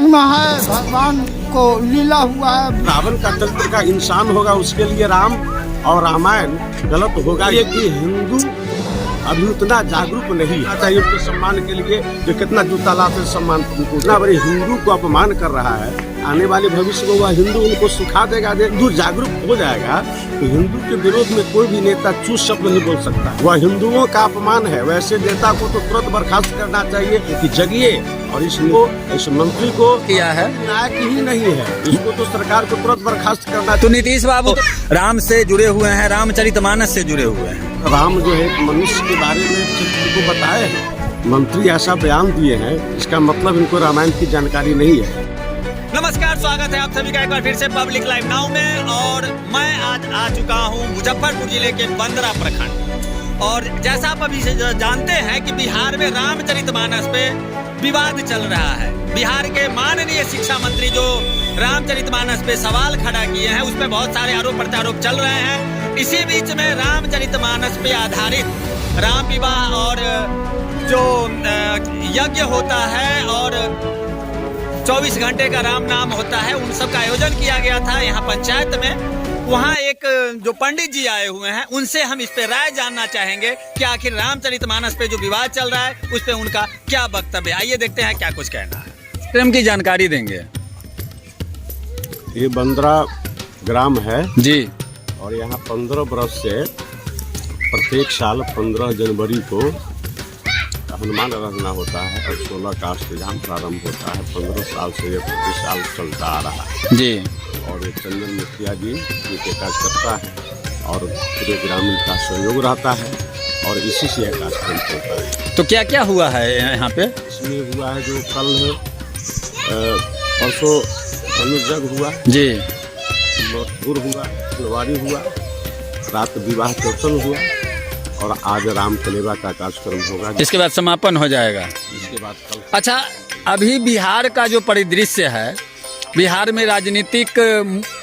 महिमा है, भगवान को लीला हुआ है। रावण का चरित्र का इंसान होगा, उसके लिए राम और रामायण गलत होगा। ये कि हिंदू अभी उतना जागरूक नहीं है, चाहिए उसके सम्मान के लिए जो कितना जूता लाते सम्मान, उतना बड़े हिंदू को अपमान कर रहा है। आने वाले भविष्य में वह हिंदू उनको सुखा देगा। हिंदू जागरूक हो जाएगा तो हिंदू के विरोध में कोई भी नेता चूस शब्द नहीं बोल सकता। वह हिंदुओं का अपमान है। वैसे नेता को तो तुरंत बर्खास्त करना चाहिए कि जगिए, और इस मंत्री को किया है नायक ही नहीं है, इसको तो सरकार को तुरंत बर्खास्त करना। तो नीतीश बाबू राम से जुड़े हुए हैं, रामचरितमानस से जुड़े हुए हैं। राम जो है एक मनुष्य के बारे में चित्र को बताए हैं, मंत्री ऐसा बयान दिए हैं, इसका मतलब इनको रामायण की जानकारी नहीं है। नमस्कार, स्वागत है आप सभी का एक बार फिर से पब्लिक लाइव नाउ में। और मैं आज आ चुका हूँ मुजफ्फरपुर जिले के बंदरा प्रखंड। और जैसा आप अभी से जानते हैं कि बिहार में रामचरितमानस पे विवाद चल रहा है। बिहार के माननीय शिक्षा मंत्री जो रामचरितमानस पे सवाल खड़ा किए हैं, उस पे बहुत सारे आरोप प्रत्यारोप चल रहे हैं। इसी बीच में रामचरितमानस पे आधारित राम विवाह और जो यज्ञ होता है और 24 घंटे का राम नाम होता है, उन सब का आयोजन किया गया था यहाँ पंचायत में। वहाँ एक जो पंडित जी आए हुए हैं, उनसे हम इस पे राय जानना चाहेंगे कि आखिर रामचरितमानस पे जो विवाद चल रहा है उस पे उनका क्या वक्तव्य। आइए देखते हैं क्या कुछ कहना है, प्रेम की जानकारी देंगे। ये बंदरा ग्राम है जी, और यहाँ 15 बरस से प्रत्येक साल 15 जनवरी को हनुमान आराधना होता है और 16 का अष्टयाम प्रारंभ होता है। 15 साल से ये प्रति साल चलता आ रहा है जी। और ये चंदन मुखिया जी ये कार्यकर्ता है और पूरे ग्रामीण का सहयोग रहता है और इसी से यह कार्यक्रम चलता है। तो क्या क्या हुआ है यहाँ पे? इसमें हुआ है जो कल परसों अनुजग हुआ जी, मधुर हुआ, फुलवारी हुआ, रात विवाह कीर्तन हुआ और आज राम कलेवा का कार्यक्रम होगा। इसके बाद समापन हो जाएगा। इसके बाद कल। अच्छा, अभी बिहार का जो परिदृश्य है, बिहार में राजनीतिक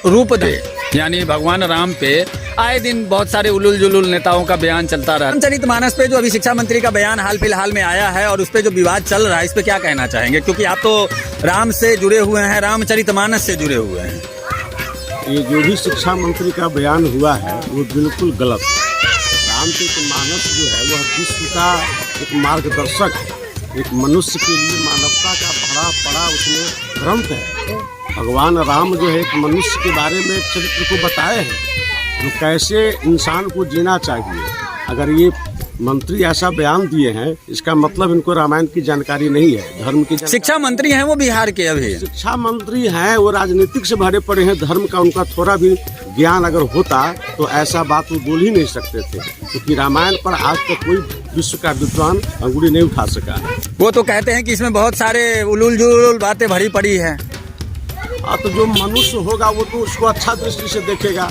रूप दे, यानी भगवान राम पे आए दिन बहुत सारे उलुल जुलुल नेताओं का बयान चलता रहा। रामचरितमानस पे जो अभी शिक्षा मंत्री का बयान हाल फिलहाल में आया है और उस पे जो विवाद चल रहा है, इस पे क्या कहना चाहेंगे? क्योंकि आप तो राम से जुड़े हुए हैं, रामचरितमानस से जुड़े हुए हैं। ये जो भी शिक्षा मंत्री का बयान हुआ है वो बिल्कुल गलत है। रामचरितमानस जो है वह विश्व का एक मार्गदर्शक है, एक मनुष्य के लिए मानवता का बड़ा बड़ा उसमें ग्रंथ है। भगवान राम जो है एक मनुष्य के बारे में चरित्र को बताए हैं, जो कैसे इंसान को जीना चाहिए। अगर ये मंत्री ऐसा बयान दिए हैं, इसका मतलब इनको रामायण की जानकारी नहीं है, धर्म की। शिक्षा मंत्री हैं वो बिहार के, अभी शिक्षा मंत्री हैं, वो राजनीतिक से भरे पड़े हैं। धर्म का उनका थोड़ा भी ज्ञान अगर होता तो ऐसा बात वो बोल ही नहीं सकते थे, क्योंकि रामायण पर आज तक कोई विश्व का विद्वान अंगुली नहीं उठा सका। वो तो कहते हैं कि इसमें बहुत सारे उलुल जुलुल बातें भरी पड़ी है। तो जो मनुष्य होगा वो तो उसको अच्छा दृष्टि से देखेगा,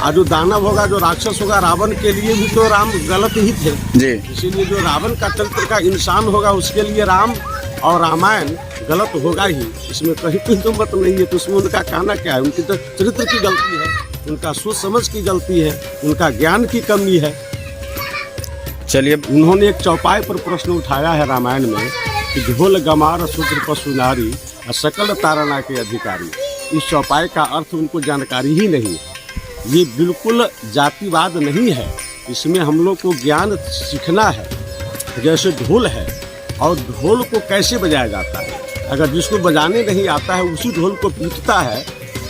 और जो दानव होगा, जो राक्षस होगा, रावण के लिए भी तो राम गलत ही थे जी। इसीलिए जो रावण का चरित्र का इंसान होगा उसके लिए राम और रामायण गलत होगा ही, इसमें कहीं कोई तो मत नहीं है। तो उसमें उनका कहना क्या है? उनकी तो चरित्र की गलती है, उनका सोच समझ की गलती है, उनका ज्ञान की कमी है। चलिए, उन्होंने एक चौपाई पर प्रश्न उठाया है रामायण में कि ढोल गमार शूद्र पशु नारी सकल तारणा के अधिकारी। इस चौपाई का अर्थ उनको जानकारी ही नहीं है। ये बिल्कुल जातिवाद नहीं है, इसमें हम लोग को ज्ञान सीखना है। जैसे ढोल है और ढोल को कैसे बजाया जाता है, अगर जिसको बजाने नहीं आता है उसी ढोल को पीटता है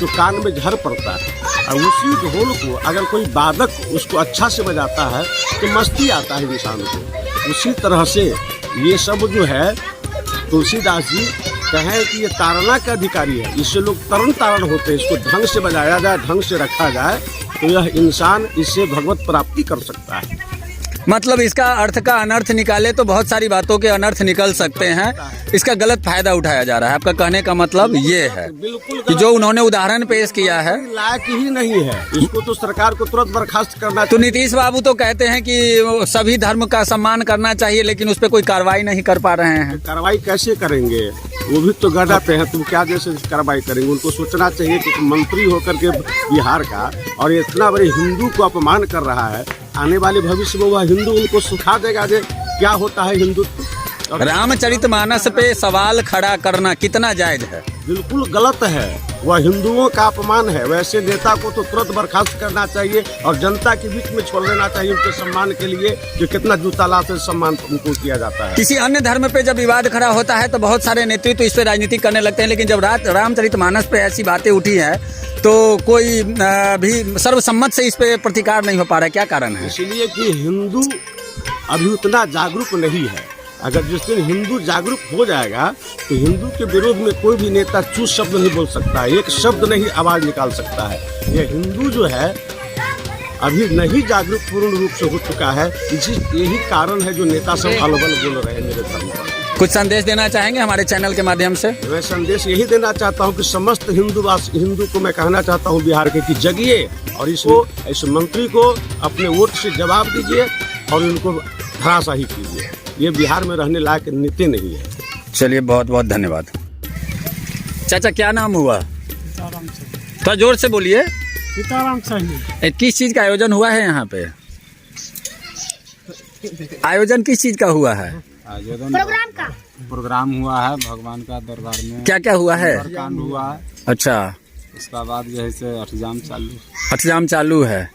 तो कान में झर पड़ता है, और उसी ढोल को अगर कोई वादक उसको अच्छा से बजाता है तो मस्ती आता है इंसान को। उसी तरह से ये सब जो है, तुलसीदास जी कहें कि ये तारणा का अधिकारी है, इससे लोग तरण तारण होते हैं। इसको ढंग से बजाया जाए, ढंग से रखा जाए तो यह इंसान इससे भगवत प्राप्ति कर सकता है। मतलब इसका अर्थ का अनर्थ निकाले तो बहुत सारी बातों के अनर्थ निकल सकते हैं। इसका गलत फायदा उठाया जा रहा है। आपका कहने का मतलब ये है कि जो उन्होंने उदाहरण पेश किया है लायक ही नहीं है, इसको तो सरकार को तुरंत बर्खास्त करना। तो नीतीश बाबू तो कहते हैं कि सभी धर्म का सम्मान करना चाहिए, लेकिन उस पर कोई कार्रवाई नहीं कर पा रहे हैं। कार्रवाई कैसे करेंगे? वो भी तो गढ़ पे हैं, तुम क्या जैसे कार्रवाई करेंगे? उनको सोचना चाहिए कि मंत्री होकर के बिहार का और ये इतना बड़े हिंदू को अपमान कर रहा है, आने वाले भविष्य में वह हिंदू उनको सुखा देगा। क्या होता है हिंदुत्व? रामचरितमानस पे सवाल खड़ा करना कितना जायज है? बिल्कुल गलत है, वह हिंदुओं का अपमान है। वैसे नेता को तो तुरंत बर्खास्त करना चाहिए और जनता के बीच में छोड़ देना चाहिए उनके सम्मान के लिए, जो कितना जूताला से सम्मान उनको किया जाता है। किसी अन्य धर्म पे जब विवाद खड़ा होता है तो बहुत सारे नेतृत्व इस पे राजनीति करने लगते हैं, लेकिन जब रामचरितमानस पे ऐसी बातें उठी हैं तो कोई भी सर्वसम्मत से इस पे प्रतिकार नहीं हो पा रहा है, क्या कारण है? इसलिए कि हिंदू अभी उतना जागरूक नहीं है। अगर जिस दिन हिंदू जागरूक हो जाएगा तो हिंदू के विरोध में कोई भी नेता चूस शब्द नहीं बोल सकता है, एक शब्द नहीं आवाज निकाल सकता है। यह हिंदू जो है अभी नहीं जागरूक पूर्ण रूप से हो चुका है, यही कारण है जो नेता सब अलबल बोल रहे हैं मेरे धर्म पर। कुछ संदेश देना चाहेंगे हमारे चैनल के माध्यम से? मैं संदेश यही देना चाहता हूं कि समस्त हिंदू को मैं कहना चाहता हूं बिहार के कि जगिए और इस मंत्री को अपने वोट से जवाब दीजिए और इनको धराशाही कीजिए। ये बिहार में रहने लायक नीति नहीं है। चलिए, बहुत बहुत धन्यवाद। चाचा, क्या नाम हुआ? थोड़ा जोर से बोलिए। सीताराम चाहिए। किस चीज का आयोजन हुआ है यहाँ पे? आयोजन किस चीज का हुआ है? प्रोग्राम हुआ है भगवान का दरबार में। क्या क्या हुआ है? कांड हुआ है। अच्छा, उसका बाद जो है अष्टजाम चालू है।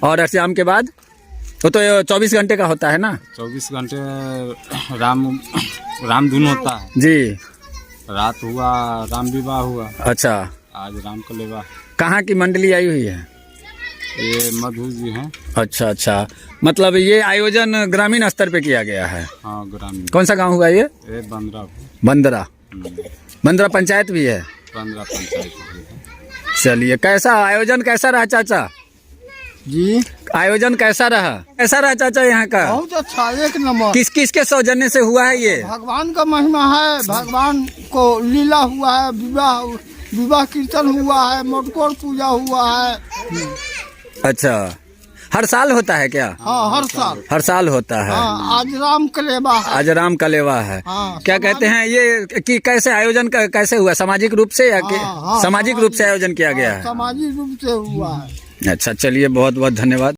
और अष्टजाम के बाद वो तो 24 घंटे का होता है ना? 24 घंटे राम धुन होता है जी। रात हुआ राम विवाह हुआ। अच्छा, आज राम कलेवा। कहाँ की मंडली आई हुई है? ये मधु जी हैं। अच्छा अच्छा, मतलब ये आयोजन ग्रामीण स्तर पे किया गया है? हाँ, ग्रामीण। कौन सा गांव हुआ ये? बंदरा पंचायत भी है? 15 पंचायत भी है। चलिए, कैसा आयोजन कैसा रहा चाचा जी? आयोजन कैसा रहा चाचा यहाँ का? बहुत अच्छा, एक नंबर। किस किस के सौजन्य से हुआ है ये? भगवान का महिमा है, भगवान को लीला हुआ है, विवाह कीर्तन हुआ है, मटकोर पूजा हुआ है। अच्छा, हर साल होता है क्या? हाँ, हर साल होता है। हाँ, आज राम कलेवा है। हाँ, क्या कहते हैं ये कि कैसे आयोजन कैसे हुआ? सामाजिक रूप से या हाँ, सामाजिक रूप से आयोजन किया गया है? सामाजिक रूप से हुआ है। अच्छा, चलिए, बहुत बहुत धन्यवाद।